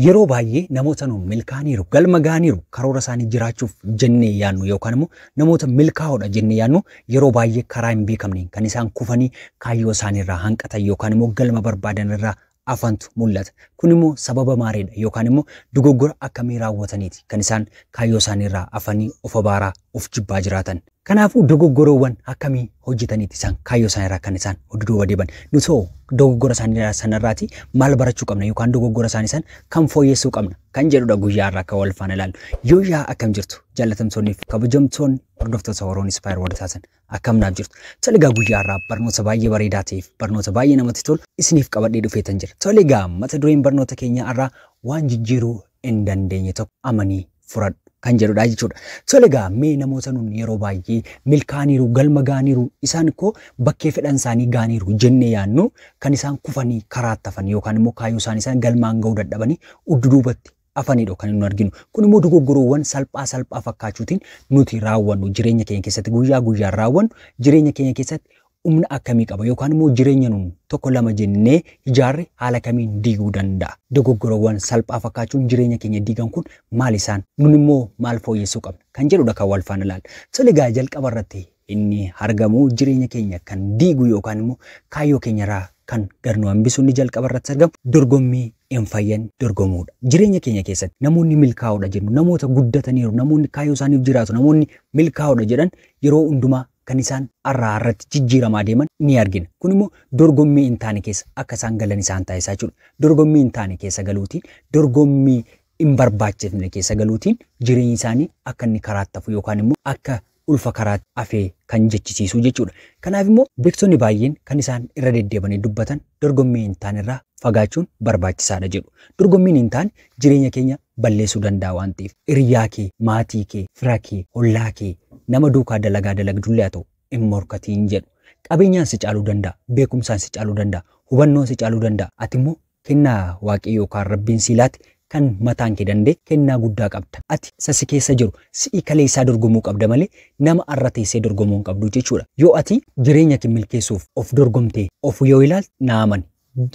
yeroo baay'ee namoota nu milkaaniiru galma gaaniiru karoora isaanii jiraachuuf jennee yaannu yookaan immoo namoota milkaa'oodha jennee yaannu yeroo baay'ee karaa hin beekamne kan isaan kufanii kaayyoo isaaniirraa hanqatan yookaan immoo galma barbaadan irraa afantu mul'ata. Kun immoo sababa maaliidha yookaan immoo dogoggora akkamii raawwataniiti kan isaan kaayyoo isaaniirraa afanii of abaaraa of jibbaa jiraatan. Kanaafuu dogoggoroowwan akkamii hojjetaniiti isaan kaayyoo isaaniirraa kan isaan duuba deeban. Nutoo dogoggora isaanii sanarraati maal barachuu qabna yookaan dogoggora isaanii san kan fooyyessuu qabna kan jedhudha guyyaarraa akka wal faana ilaallu. Yoo yaa akkam jirtu jaalatamtoonni fi kabajamtoonni hordoftoota Oroon Inspire World taatan akkam naaf jirtu. Toligaa guyyaarraa barnoota baay'ee bareedaa ta'eef barnoota baay'ee namatti tolu isiniif qabadhee dhufeetan jira. Toligaa mata dureen barnoota keenya irraa waan jijjiiruu hin dandeenye tokko amanii furadhu kan jedhudha jechuudha. Toligaa mee namoota nun yeroo baay'ee milkaaniiru galma gaaniiru isaan koo bakkee fedhan isaanii gaaniiru jennee yaannu kan isaan kufanii karaa tafan yookaan immoo kaayyoo isaanii isaan galmaan ga'uu dadhabanii udduubatti afanidha kan nu arginu. Kun immoo dogoggoroowwan salphaa fakkaachuutiin nuti raawwannu jireenya keenya keessatti guyyaa guyyaan raawwannu jireenya keenya keessatti humna akkamii qaba yookaan immoo jireenya nun tokko lama jennee ijaarre haala kamiin diiguu danda'a. Dogoggoroowwan salphaa fakkaachuun jireenya keenya diigan kun maal isaan nun immoo maal fooyyessuu qabna kan jedhudha kan wal faana ilaalu. Toligaa jalqaba irratti inni argamu jireenya keenya kan diigu yookaan immoo kaayyoo keenyarraa kan garnu hambisuu inni jalqaba irratti argamu dorgommii hin fayyan dorgomuudha. Jireenya keenya keessatti namoonni milkaa'oodha jennu namoota guddataniiru namoonni kaayyoo isaaniif jiraatu namoonni milkaa'oodha jedhan yeroo hundumaa kan isaan irratti jijjiiramaa deeman ni argina. Kun immoo dorgommii hin taane keessa akka isaan galan isaan taasisaa jechuudha. Dorgommii hin taane keessa galuutiin dorgommii hin barbaachifne keessa galuutiin jireenyi isaanii akka inni karaatti hafu yookaan immoo akka ulfa karaatti hafee kan jechisiisu jechuudha. Kanaaf immoo beektonni baay'een kan isaan irra deddeebanii dubbatan dorgommii hin taane irraa fagaachuun barbaachisaadha jedhu. Dorgommiin hin taane jireenya keenya balleessuu danda'a waan ta'eef hiriyaa kee, maatii kee, fira kee, hollaa kee nama duukaa dalagdullee haa ta'u hin morkatiin jedhu. Qabeenyaan si caaluu danda'a, beekumsaan si caaluu danda'a, hubannoon si caaluu danda'a. Ati immoo kennaa waaqayyoo yookaan rabbiin si laate kan mataan kee dandee kennaa guddaa qabda. Ati sasi keessa jiru si'i kaleessaa dorgomuu qabda malee nama arra teessee dorgomuu hin qabdu jechuudha. Yoo ati jireenya kee milkeessuuf of dorgomtee of yoo ilaalte naaman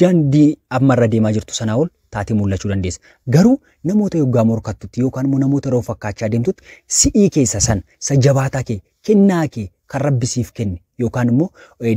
jandii ammarra deemaa jirtu sanaa ol taatee mul'achuu dandeessa. Garuu namoota yoggaa morkattutti yookaan immoo namoota yeroo fakkaachaa deemtutti si'ii keessa san sa jabaataa kee kennaa kee kan rabbisiif kenne yookaan immoo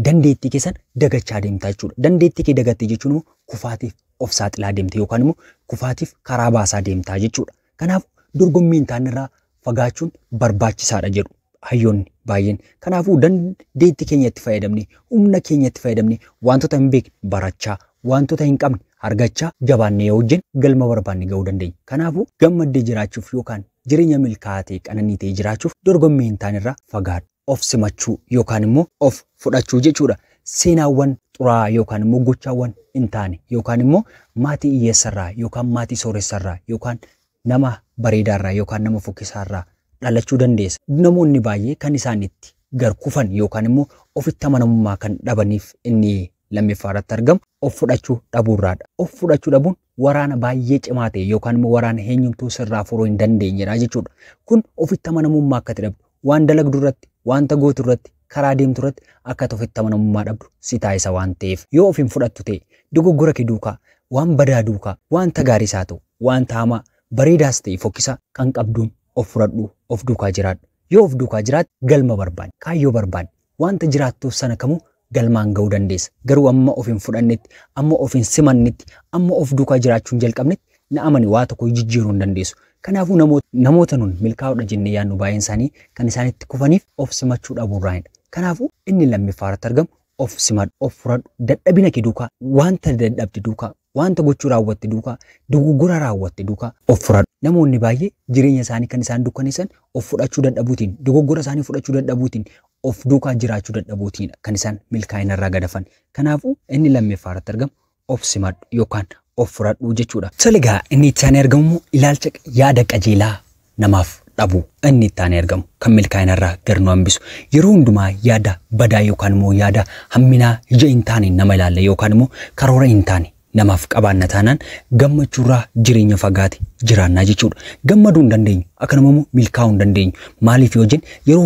dandeettii keessan dagachaa deemtaa jechuudha. Dandeettii kee dagatte jechuun immoo kufaatiif of saaxilaa deemte yookaan immoo kufaatiif karaa baasaa deemtaa jechuudha. Kanaaf dorgommii hin taane irraa fagaachuun barbaachisaadha jedhu hayyoonni baay'een. Kanaafuu dandeettii keenya itti fayyadamne humna keenya itti fayyadamne wantoota hin beekne barachaa wantoota hin qabne argachaa jabaannee wajjin galma barbaanne ga'uu dandeenya. Kanaafuu gammaddee jiraachuuf yookaan jireenya milkaa'aa ta'e qananii ta'e jiraachuuf dorgommii hin taane irraa fagaadhu. Of simachuu yookaan immoo of fudhachuu jechuudha. Seenaawwan xuraa'aa yookaan immoo gochaawwan hin taane yookaan immoo maatii hiyyeessarraa yookaan maatii sooressarraa yookaan nama bareedaarraa yookaan nama fokkisaarraa dhalachuu dandeessa. Namoonni baay'ee kan isaan itti garkufan yookaan immoo ofitti amanamummaa kan dhabaniif inni lammaffaarratti argamu of fudhachuu dhabuurraadha. Of fudhachuu dhabuun waraana baay'ee cimaa ta'e yookaan immoo waraana eenyumtuu sirraa furuu hin dandeenyedha jechuudha. Kun ofitti amanamummaa akka dhabdu waan dalagdu irratti wanta gootu irratti karaa deemtu irratti akka ofitti amanamummaa dhabdu si taasisa waan ta'eef yoo of hin fudhattu ta'e dogoggora kee duukaa waan badaa duukaa wanta gaarii isaa ta'u wanta hamaa bareedaas ta'e fokkisaa kan qabduun of fudhadhu of duukaa jiraadhu. Yoo of duukaa jiraatte galma barbaanne kaayyoo barbaanne wanta jiraattuuf sana kamuu galmaan ga'uu dandeessa. Garuu amma of hin fudhannetti amma of hin simannetti amma of duukaa jiraachuun jalqabnetti na amani waa tokko jijjiiruu hin dandeessu. Kanaafuu namoota nun milkaa'oodha jennee yaannu baay'een isaanii kan isaanitti kufaniif of simachuu dhabuurraanidha. Kanaafuu inni lammaffaarratti argamu of simadhu of fudhadhu dadhabina kee duukaa wanta dadhabde duukaa wanta gochuu raawwatte duukaa dogoggora raawwatte duukaa of fudhadhu. Namoonni baay'ee jireenya isaanii kan isaan dukkaneessan of fudhachuu dadhabuutiin dogoggora isaanii fudhachuu dadhabuutiin of duukaa jiraachuu dadhabuutiin kan isaan milkaa'ina irraa gadafan. Kanaafuu inni lammaffaarratti argamu of simadhu yookaan of fudhadhu jechuudha. Toligaa inni itti aanee argamu ilaalcha yaada qajeelaa namaaf dhabu inni itti aanee argamu kan milkaa'ina irraa garnu hambisu. Yeroo hundumaa yaada badaa yookaan immoo yaada hamminaa ija hin taane nama ilaalla yookaan immoo karoora hin taane namaaf qabaanna taanaan gammachuurraa jireenya fagaate jiraannaa jechuudha. Gammaduu hin dandeenyu akkanuma milkaa'uu hin dandeenyu. Maaliif yoo jennu yeroo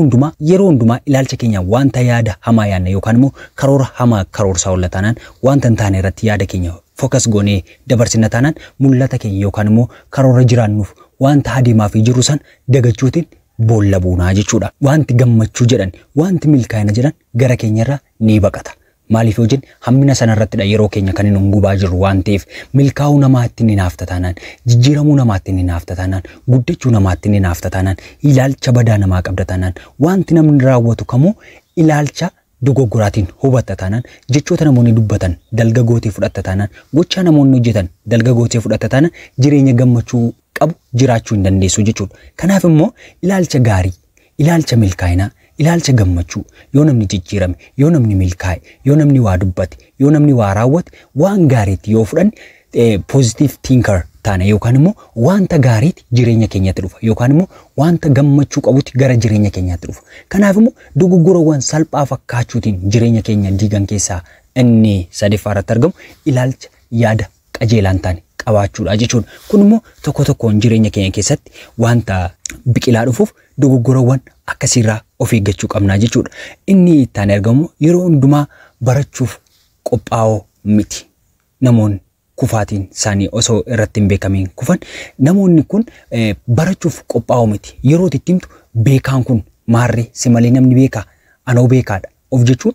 hundumaa ilaalcha keenya wanta yaada hamaa yaadna yookaan immoo karoora hamaa karoorsaa oolla taanaan wanta hin taane irratti yaada keenya fokas goonee dabarsina taanaan mul'ata keenya yookaan immoo karoora jiraannuuf wanta adeemaa fi jiru san dagachuutiin boolla buunaa jechuudha. Wanti gammachuu jedhan wanti milkaa'ina jedhan gara keenyarraa ni baqata. Maaliif yoo jennu hammina sanarrattidha yeroo keenya kan inni gubaa jiru waan ta'eef milkaa'uu namaatti ni naafta taanaan jijjiiramuu namaatti ni naafta taanaan guddachuu namaatti ni naafta taanaan ilaalcha badaa namaa qabda taanaan wanti namni raawwatu kamuu ilaalcha dogoggoraatiin hubatta taanaan jechoota namoonni dubbatan dalga gootee fudhatta taanaan gochaa namoonni hojjetan dalga gootee fudhatta taanaan jireenya gammachuu qabu jiraachuu hin dandeessu jechuudha. Kanaaf immoo ilaalcha gaarii, ilaalcha milkaa'inaa, ilaalcha gammachuu yoo namni jijjiirame, yoo namni milkaa'e, yoo namni waa dubbate, yoo namni waa raawwate waan gaariitti yoo fudhan positive thinker taana yookaan immoo wanta gaariitti jireenya keenyatti dhufa yookaan immoo wanta gammachuu qabutti gara jireenya keenyatti dhufa. Kanaaf immoo dogoggorawwan salphaa fakkaachuutiin jireenya keenya diigan keessaa inni sadaffaa irratti argamu ilaalcha yaada qajeelaan taane qabaachuudha jechuudha. Kun immoo tokko tokkoon jireenya keenya keessatti wanta biqilaa dhufuuf dogoggorawwan akkasirraa of eeggachuu qabnaa jechuudha. Inni itti argamu yeroo hundumaa barachuuf qophaa'oo miti. Namoonni kufaatiin isaanii osoo irratti hin beekamiin kufan namoonni kun barachuuf qophaa'oo miti. Yeroo itti himtu beekaan kun maarree si malee namni beekaa anoo beekaadha of jechuun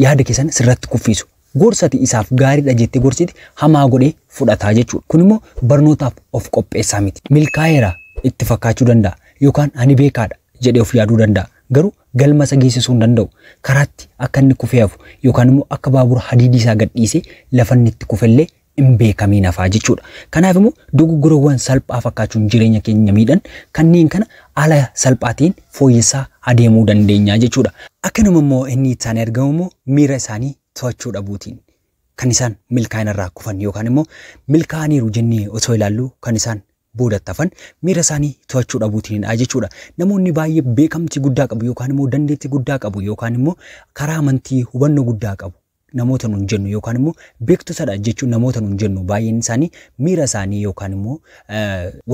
yaada keessan sirratti kuffisu. Gorsati isaaf gaariidha jettee gorsiti hamaa godhee fudhataa jechuudha. Kun immoo barnootaaf of qopheessaa miti. Milkaa'eera itti fakkaachuu danda'a yookaan ani beekaadha jedhee of yaaduu danda'a. Garuu galma isa geessisuu hin danda'u. Karaatti akka inni kufee hafu yookaan immoo akka baabura hadiidii isaa gadhiisee lafa inni itti kufellee hin beekamiin hafaa jechuudha. Kanaaf immoo dogoggorawwan salphaa fakkaachuun jireenya keenya miidhan kanneen kana haala salphaatiin fooyyessaa adeemuu dandeenya jechuudha. Akkanuma immoo inni itti argamu immoo miira isaanii to'achuu dhabuutiin kan isaan milkaa'inarraa kufan yookaan immoo milkaa'aniiru jennee osoo ilaallu kan isaan boodatti hafan miira isaanii to'achuu dhabuutiinidha jechuudha. Namoonni baay'ee beekamtii guddaa qabu yookaan immoo dandeettii guddaa qabu yookaan immoo karaa amantii hubannoo guddaa qabu namoota nuun jennu yookaan immoo beektotaadha jechuun namoota nuun jennu baay'een isaanii miira isaanii yookaan immoo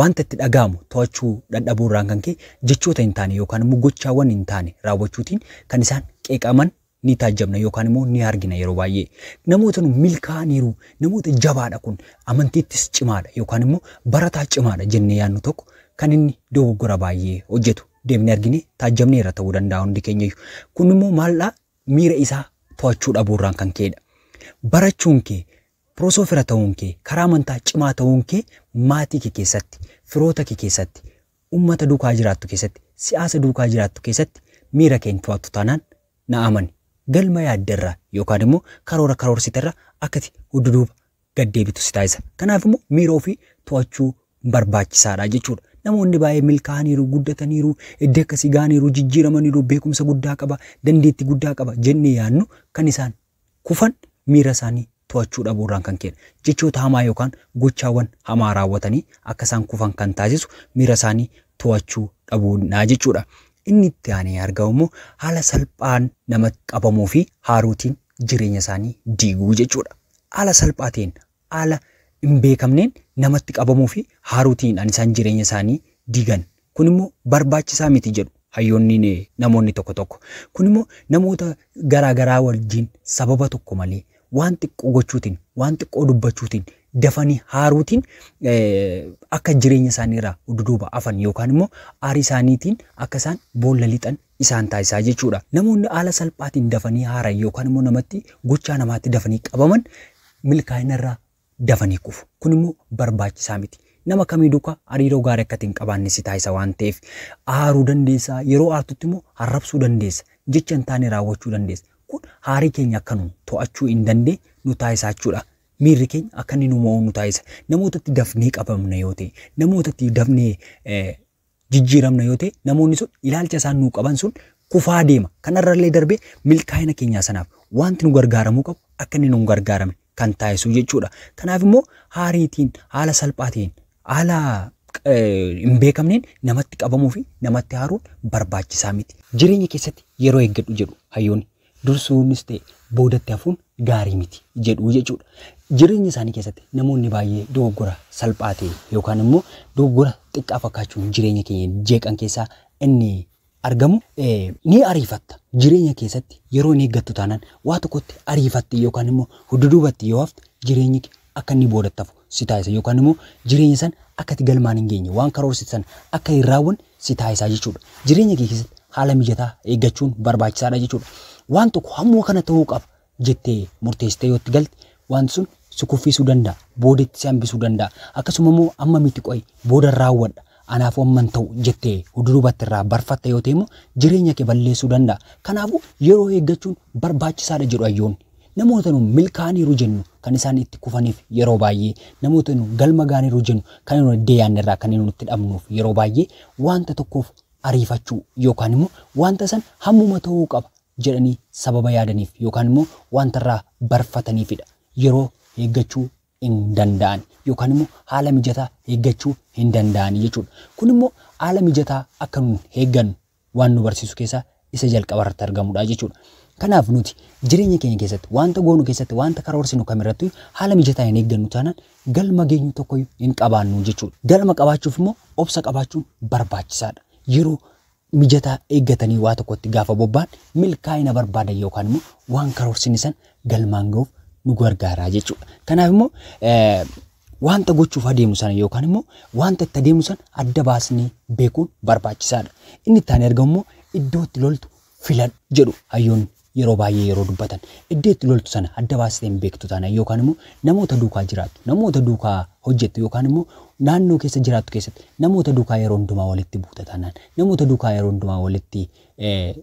wanta itti dhaga'amu to'achuu dadhabuurraan kan ka'e jechoota hin taane yookaan immoo gochaawwan hin taane raawwachuutiin kan isaan qeeqaman ni taajjabna yookaan immoo ni argina yeroo baay'ee. Namoota nu milkaa'aniiru namoota jabaadha kun amantiittis cimaadha yookaan immoo barataa cimaadha jennee yaadnu tokko kan inni dogoggora baay'ee hojjetu deemnee argine taajjabnee irra ta'uu danda'a hundi keenyayyuu. Kun immoo maaldhaa miira isaa to'achuu dhabuurraan kan ka'edha. Barachuun kee piroosofira ta'uun kee karaa amantaa cimaa ta'uun kee maatii kee keessatti firoota kee keessatti uummata duukaa jiraattu keessatti siyaasa duukaa jiraattu keessatti miira kee to'attu taanaan na amani. Galma yaaddarraa yookaan immoo karoora karoorsiterraa akkati hudduuba gaddeebitu si taasisa. Kanaaf immoo miira ofii to'achuu barbaachisaadha jechuudha. Namoonni baay'ee milkaa'aniiru, guddataniiru, iddoo akkasii ga'aniiru, jijjiiramaniiru, beekumsa guddaa qaba, dandeettii guddaa qaba jennee yaadnu kan isaan kufan miira isaanii to'achuu dhabuurraan kan ka'edha. Jechoota hamaa yookaan gochaawwan hamaa raawwatanii akka isaan kufan kan taasisu miira isaanii to'achuu dhabuudha jechuudha. Inni itti aanee argamu immoo haala salphaan namatti qabamuu fi haaruutiin jireenya isaanii diiguu jechuudha. Haala salphaatiin haala hin beekamneen namatti qabamuu fi haaruutiin isaan jireenya isaanii diigan. Kun immoo barbaachisaa miti jedhu hayyoonni namoonni tokko tokko. Kun immoo namoota garaagaraa wajjin sababa tokko malee waan xiqqoo gochuutiin waan xiqqoo dubbachuutiin dafanii haaruutiin akka jireenya isaanii irraa hudduuba hafan yookaan immoo aarii isaaniitiin akka isaan boolla lixan isaan taasisaa jechuudha. Namoonni haala salphaatiin dafanii haaran yookaan immoo namatti gochaa namaatti dafanii qabaman milkaa'ina irraa dafanii kufu. Kun immoo barbaachisaa miti. Nama kamii duukaa hariiroo gaarii akka hin qabaanne si taasisa waan ta'eef aaruu dandeessa. Yeroo aartutti immoo arrabsuu dandeessa. Jecha hin taane raawwachuu dandeessa. Kun haarii keenya akka nu to'achuu hin dandeenye nu taasisaa jechuudha. Miirri keenya akka inni nu mo'u nu taasisa. Namootatti dafnee qabamna yoo ta'e, namootatti dafnee jijjiiramna yoo ta'e, namoonni sun ilaalcha isaan nuu qaban sun kufaa deema. Kanarrallee darbee milkaa'ina keenyaa sanaaf wanti nu gargaaramuu qabu akka inni nu gargaarame kan taasisu jechuudha. Kanaaf immoo haariitiin haala salphaatiin haala hin beekamneen namatti qabamuu fi namatti haaruun barbaachisaa miti. Jireenya keessatti yeroo eeggadhu jedhu hayyoonni dursuunis ta'e boodatti hafuun gaarii miti jedhu jechuudha. jireenya isaanii keessatti namoonni baay'ee dogoggora salphaa ta'e yookaan immoo dogoggora xiqqaa fakkaachuun jireenya keenya jeeqan keessaa inni argamu ni ariifatta jireenya keessatti yeroo inni eeggattu taanaan waa tokkotti ariifatti yookaan immoo hududuubatti yoo hafte jireenyi akka inni boodattafu si taasisa yookaan immoo jireenya san akka itti galmaan hin geenye waan karoorsitan akka hin raawwanne si taasisa jechuudha. Jireenya keessatti haala mijataa eeggachuun barbaachisaadha jechuudha. Waan tokko hamma kana ta'uu qaba jettee murteessitee yoo itti galte wanti sun si kuffisuu danda'a, boodatti si hambisuu danda'a. Akkasuma immoo amma miti qo'i booda raawwadha. Anaafuu amman ta'u jettee huduruubatti irraa barfatta yoo ta'e immoo jireenya kee balleessuu danda'a. Kanaafuu yeroo eeggachuun barbaachisaadha jedhu hayyoonni. Namoota nu milkaaniiru jennu kan isaan itti kufaniif yeroo baay'ee namoota nu galma gaaniiru jennu kan nu deeyaan irraa kan nu itti dhabnuuf yeroo baay'ee wanta tokkoof ariifachuu yookaan immoo wanta san hammuma ta'uu qaba jedhanii sababa yaadaniif yookaan immoo wanta irraa barfataniifidha. Yeroo eeggachuu hin danda'an yookaan immoo haala mijataa eeggachuu hin danda'an jechuudha. Kun immoo haala mijataa akka nu eeggannu waan nu barsiisu keessaa isa jalqaba irratti argamudha jechuudha. Kanaaf nuti jireenya keenya keessatti wanta goonu keessatti wanta karoorsinu kamirratti haala mijataa hin eeggannu taanaan galma geenyu tokko hin qabaannu jechuudha. Galma qabaachuuf immoo obsa qabaachuun barbaachisaadha. Yeroo mijataa eeggatanii waa tokkotti gaafa bobba'an milkaa'ina barbaadan yookaan immoo waan karoorsine san galmaan ga'uuf nu gargaara jechuudha. Kanaaf immoo wanta gochuuf adeemu sana yookaan immoo wanta itti adeemu sana adda baasnee beekuun barbaachisaadha. Inni itti aanee argamu immoo iddoo itti loltu filadhu jedhu hayyoonni yeroo baay'ee yeroo dubbatan iddoo itti loltu sana adda baastee hin beektu taanaan yookaan immoo namoota duukaa jiraattu namoota duukaa hojjettu yookaan immoo naannoo keessa jiraattu keessatti namoota duukaa yeroo hundumaa walitti buuta taanaan namoota duukaa yeroo hundumaa walitti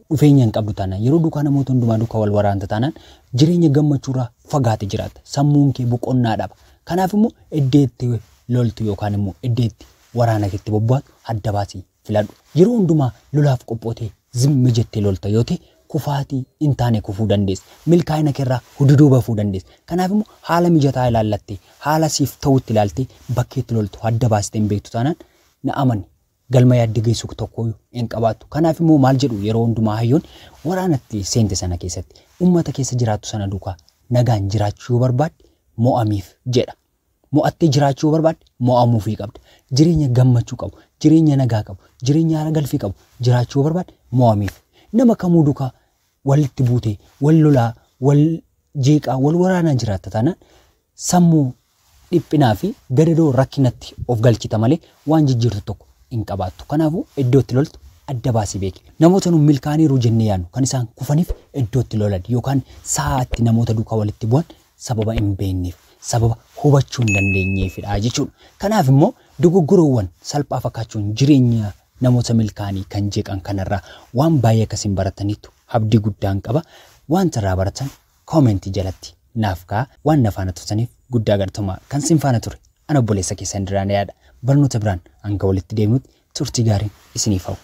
dhufeenya hin qabdu taanaan yeroo duukaa namoota hundumaa duukaa wal waraanta taanaan jireenya gammachuurraa fagaate jiraata sammuun kee boqonnaa dhaba. Kanaaf immoo iddoo itti loltu yookaan immoo iddoo itti waraana keetti bobbaatu adda baasii filadhu. Yeroo hundumaa lolaaf qophootee zimmi jettee lolta yoo ta'e kufaatii hin taane kufuu dandeessa. Milkaa'ina keerraa hududuu bafuu dandeessa. Kanaaf immoo haala mijataa ilaallattee haala siif ta'utti ilaaltee bakkeetti loltu adda baastee hin beektu taanaan na amani galma yaaddi geessu tokko hin qabaattu. Kanaaf immoo maal jedhu yeroo hundumaa hayyoon waraanatti seente sana keessatti uummata keessa jiraattu sana duukaa nagaan jiraachuu yoo barbaadde mo'amiif jedha. Mo'attee jiraachuu yoo barbaadde mo'amuufii qabda. Jireenya gammachuu qabu, jireenya nagaa qabu, jireenya haala galfii qabu jiraachuu yoo barbaadde mo'amiif. Nama kamuu duukaa walitti buutee wal lolaa wal jeeqaa wal waraanaa jiraatta taanaan sammuu dhiphinaa fi gadadoo rakkinatti of galchita malee waan jijjiirtu tokko hin qabaattu. Kanaafuu iddoo itti loltu adda baasii beeki. Namoota nu milkaaniiru jennee yaadnu kan isaan kufaniif iddoo itti lolan yookaan sa'aatti namoota duukaa walitti bu'an sababa hin beekneef sababa hubachuu hin dandeenyeefidha jechuudha. Kanaaf immoo dogoggoroowwan salphaa fakkaachuun jireenya namoota milkaanii kan jeeqan kanarraa waan baay'ee akkasiin barataniitu abdii guddaan qaba. Wanta irraa baratan koomentii jalatti naaf ka'a. Waan na faana turtaniif guddaa galatooma. Kan sin faana ture ana obboleessa keessan Diraanee yaada. Barnoota biraan hanga walitti deemnutti turtii gaariin isiniif hawwa.